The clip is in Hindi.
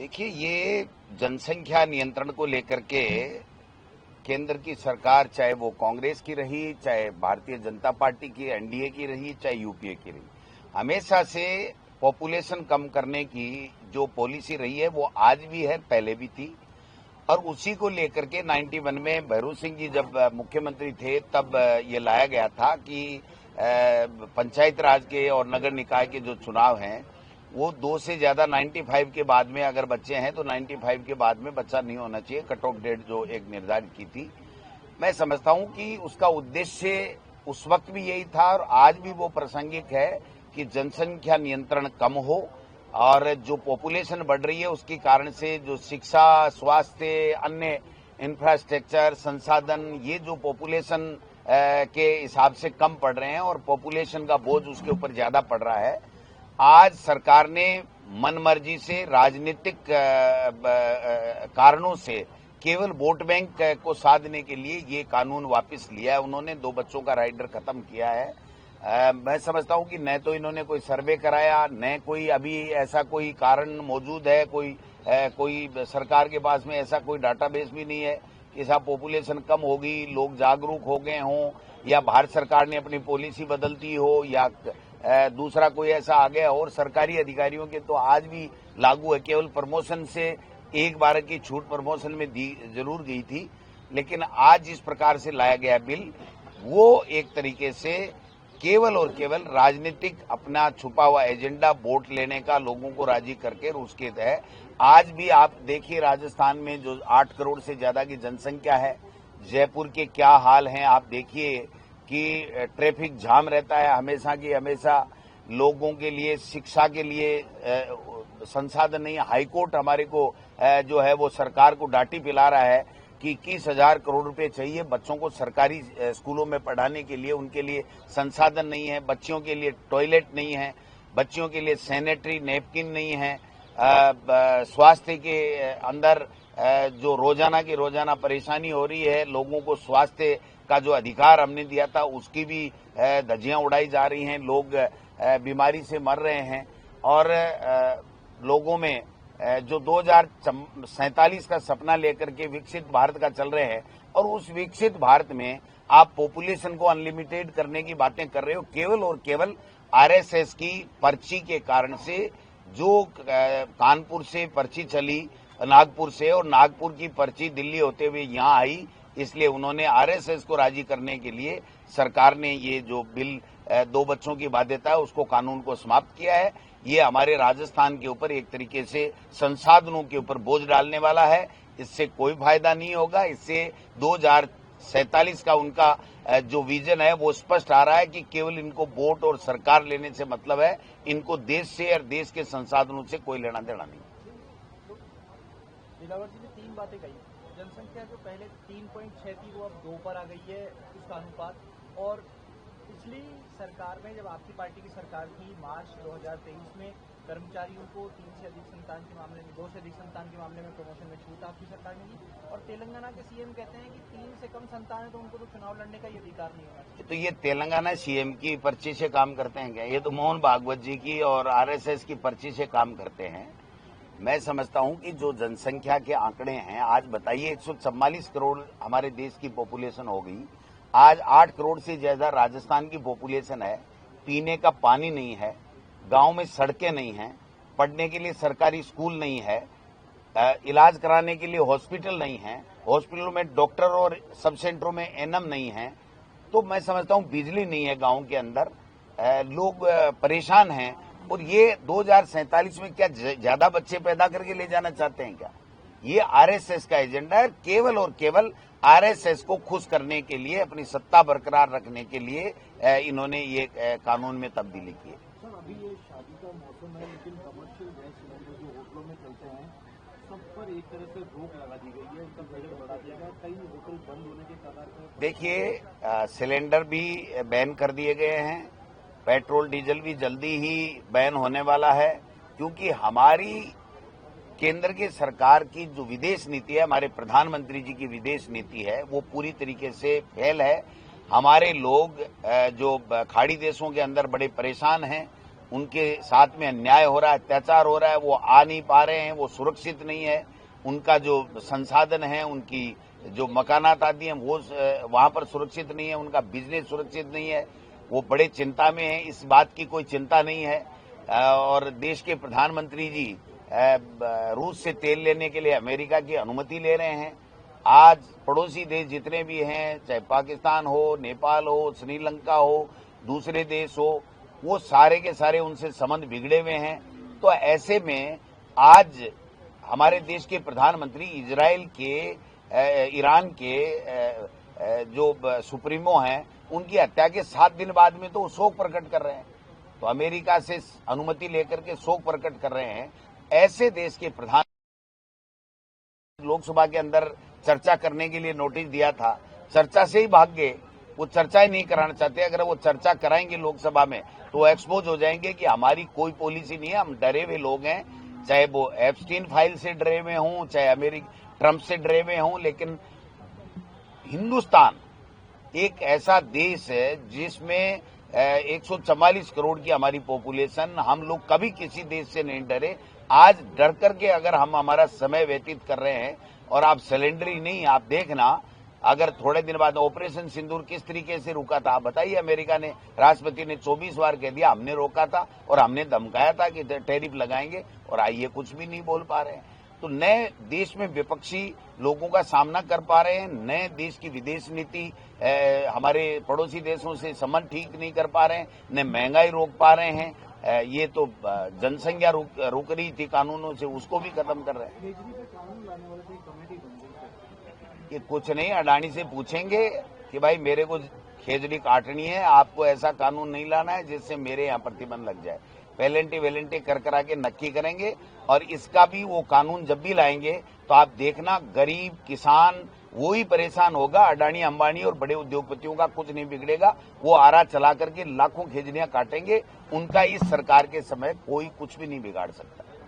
देखिए, ये जनसंख्या नियंत्रण को लेकर के केंद्र की सरकार, चाहे वो कांग्रेस की रही, चाहे भारतीय जनता पार्टी की एनडीए की रही, चाहे यूपीए की रही, हमेशा से पॉपुलेशन कम करने की जो पॉलिसी रही है वो आज भी है, पहले भी थी। और उसी को लेकर के 91 में भैरू सिंह जी जब मुख्यमंत्री थे तब ये लाया गया था कि पंचायत राज के और नगर निकाय के जो चुनाव हैं वो 2 से ज्यादा 95 के बाद में अगर बच्चे हैं तो 95 के बाद में बच्चा नहीं होना चाहिए, कट ऑफ डेट जो एक निर्धारित की थी। मैं समझता हूं कि उसका उद्देश्य उस वक्त भी यही था और आज भी वो प्रासंगिक है कि जनसंख्या नियंत्रण कम हो और जो पॉपुलेशन बढ़ रही है उसके कारण से जो शिक्षा, स्वास्थ्य, अन्य इंफ्रास्ट्रक्चर, संसाधन, ये जो पॉपुलेशन के हिसाब से कम पड़ रहे हैं और पॉपुलेशन का बोझ उसके ऊपर ज्यादा पड़ रहा है। आज सरकार ने मनमर्जी से राजनीतिक कारणों से केवल वोट बैंक को साधने के लिए ये कानून वापस लिया है। उन्होंने 2 बच्चों का राइडर खत्म किया है। मैं समझता हूं कि न तो इन्होंने कोई सर्वे कराया, न कोई अभी ऐसा कोई कारण मौजूद है, कोई सरकार के पास में ऐसा कोई डाटाबेस भी नहीं है कि साहब पॉपुलेशन कम होगी, लोग जागरूक हो गए हों, या भारत सरकार ने अपनी पॉलिसी बदलती हो, या दूसरा कोई ऐसा आ गया। और सरकारी अधिकारियों के तो आज भी लागू है, केवल प्रमोशन से 1 बार की छूट प्रमोशन में दी जरूर गई थी, लेकिन आज जिस प्रकार से लाया गया बिल, वो एक तरीके से केवल और केवल राजनीतिक अपना छुपा हुआ एजेंडा वोट लेने का लोगों को राजी करके उसके तहत आज भी आप देखिए राजस्थान में जो 8 करोड़ से ज्यादा की जनसंख्या है, जयपुर के क्या हाल हैं आप देखिए कि ट्रैफिक जाम रहता है हमेशा की हमेशा, लोगों के लिए शिक्षा के लिए संसाधन नहीं है। हाईकोर्ट हमारे को जो है वो सरकार को डांटी पिला रहा है कि 21,000 करोड़ रुपए चाहिए बच्चों को सरकारी स्कूलों में पढ़ाने के लिए, उनके लिए संसाधन नहीं है, बच्चियों के लिए टॉयलेट नहीं है, बच्चियों के लिए सैनिटरी नैपकिन नहीं है, स्वास्थ्य के अंदर जो रोजाना की रोजाना परेशानी हो रही है, लोगों को स्वास्थ्य का जो अधिकार हमने दिया था उसकी भी धज्जियां उड़ाई जा रही हैं, लोग बीमारी से मर रहे हैं। और लोगों में जो 2047 का सपना लेकर के विकसित भारत का चल रहे हैं और उस विकसित भारत में आप पॉपुलेशन को अनलिमिटेड करने की बातें कर रहे हो केवल और केवल आरएसएस की पर्ची के कारण से। जो कानपुर से पर्ची चली नागपुर से और नागपुर की पर्ची दिल्ली होते हुए यहां आई, इसलिए उन्होंने आरएसएस को राजी करने के लिए सरकार ने ये जो बिल 2 बच्चों की बाध्यता है उसको कानून को समाप्त किया है। ये हमारे राजस्थान के ऊपर एक तरीके से संसाधनों के ऊपर बोझ डालने वाला है, इससे कोई फायदा नहीं होगा। इससे 2047 का उनका जो विजन है वो स्पष्ट आ रहा है कि केवल इनको वोट और सरकार लेने से मतलब है, इनको देश से और देश के संसाधनों से कोई लेना देना नहीं। लीलावत जी ने 3 बातें कही। जनसंख्या जो पहले 3.6 थी वो अब 2 पर आ गई है इसका अनुपात, और पिछली सरकार में जब आपकी पार्टी की सरकार थी मार्च 2023 में कर्मचारियों को 2 से अधिक संतान के मामले में प्रमोशन में छूट आपकी सरकार ने दी, और तेलंगाना के सीएम कहते हैं कि 3 से कम संतान है तो उनको तो चुनाव लड़ने का ये अधिकार नहीं होगा। तो ये तेलंगाना सीएम की पर्ची से काम करते हैं क्या? ये तो मोहन भागवत जी की और आरएसएस की पर्ची से काम करते हैं। मैं समझता हूं कि जो जनसंख्या के आंकड़े हैं, आज बताइए 144 करोड़ हमारे देश की पॉपुलेशन हो गई, आज 8 करोड़ से ज्यादा राजस्थान की पॉपुलेशन है, पीने का पानी नहीं है, गांव में सड़कें नहीं हैं, पढ़ने के लिए सरकारी स्कूल नहीं है, इलाज कराने के लिए हॉस्पिटल नहीं है, हॉस्पिटलों में डॉक्टर और सब सेंटरों में एनएम नहीं है, तो मैं समझता हूं बिजली नहीं है गांव के अंदर, लोग परेशान हैं। और ये 2047 में क्या ज्यादा बच्चे पैदा करके ले जाना चाहते हैं क्या? ये आरएसएस का एजेंडा है, केवल और केवल आरएसएस को खुश करने के लिए, अपनी सत्ता बरकरार रखने के लिए इन्होंने ये कानून में तब्दीली की है। सर, अभी ये शादी का मौसम है, लेकिन कमर्शियल गैस सिलेंडर जो होटलों में चलते हैं सब पर एक तरह से रोक लगा दी गई है, उनका बजट बढ़ा दिया गया, कई होटल बंद होने के कारण। देखिए, सिलेंडर भी बैन कर दिए गए हैं, पेट्रोल डीजल भी जल्दी ही बैन होने वाला है, क्योंकि हमारी केंद्र की सरकार की जो विदेश नीति है, हमारे प्रधानमंत्री जी की विदेश नीति है, वो पूरी तरीके से फेल है। हमारे लोग जो खाड़ी देशों के अंदर बड़े परेशान हैं, उनके साथ में अन्याय हो रहा है, अत्याचार हो रहा है, वो आ नहीं पा रहे हैं, वो सुरक्षित नहीं है, उनका जो संसाधन है, उनकी जो मकानात आदि हैं वो वहां पर सुरक्षित नहीं है, उनका बिजनेस सुरक्षित नहीं है, वो बड़े चिंता में है। इस बात की कोई चिंता नहीं है। और देश के प्रधानमंत्री जी रूस से तेल लेने के लिए अमेरिका की अनुमति ले रहे हैं। आज पड़ोसी देश जितने भी हैं, चाहे पाकिस्तान हो, नेपाल हो, श्रीलंका हो, दूसरे देश हो, वो सारे के सारे उनसे संबंध बिगड़े हुए हैं। तो ऐसे में आज हमारे देश के प्रधानमंत्री इजराइल के, ईरान के जो सुप्रीमो हैं, उनकी हत्या के 7 दिन बाद में तो शोक प्रकट कर रहे हैं। तो अमेरिका से अनुमति लेकर के शोक प्रकट कर रहे हैं। ऐसे देश के प्रधान लोकसभा के अंदर चर्चा करने के लिए नोटिस दिया था, चर्चा से ही भाग गए। वो चर्चा ही नहीं कराना चाहते। अगर वो चर्चा कराएंगे लोकसभा में तो एक्सपोज हो जाएंगे कि हमारी कोई पॉलिसी नहीं है, हम डरे हुए लोग हैं, चाहे वो एप्स्टीन फाइल से डरे हुए हों, चाहे ट्रंप से डरे हुए हों। लेकिन हिंदुस्तान एक ऐसा देश है जिसमें 144 करोड़ की हमारी पॉपुलेशन, हम लोग कभी किसी देश से नहीं डरे। आज डर करके अगर हम हमारा समय व्यतीत कर रहे हैं, और आप सिलेंडरी नहीं, आप देखना अगर थोड़े दिन बाद ऑपरेशन सिंदूर किस तरीके से रुका था, आप बताइए। अमेरिका ने, राष्ट्रपति ने 24 बार कह दिया हमने रोका था और हमने धमकाया था कि टैरिफ लगाएंगे, और आइए कुछ भी नहीं बोल पा रहे हैं। तो नए देश में विपक्षी लोगों का सामना कर पा रहे हैं, नए देश की विदेश नीति हमारे पड़ोसी देशों से संबंध ठीक नहीं कर पा रहे हैं, न महंगाई रोक पा रहे हैं। ये तो जनसंख्या रुक रही थी कानूनों से, उसको भी खत्म कर रहे हैं। कि कुछ नहीं, अडानी से पूछेंगे कि भाई मेरे को खेजड़ी काटनी है, आपको ऐसा कानून नहीं लाना है जिससे मेरे यहाँ प्रतिबंध लग जाए। पेलेंटी वेलेंटी कर करा के नक्की करेंगे, और इसका भी वो कानून जब भी लाएंगे तो आप देखना गरीब किसान वो ही परेशान होगा। अडानी अंबानी और बड़े उद्योगपतियों का कुछ नहीं बिगड़ेगा। वो आरा चला करके लाखों खेजड़ियां काटेंगे। उनका इस सरकार के समय कोई कुछ भी नहीं बिगाड़ सकता।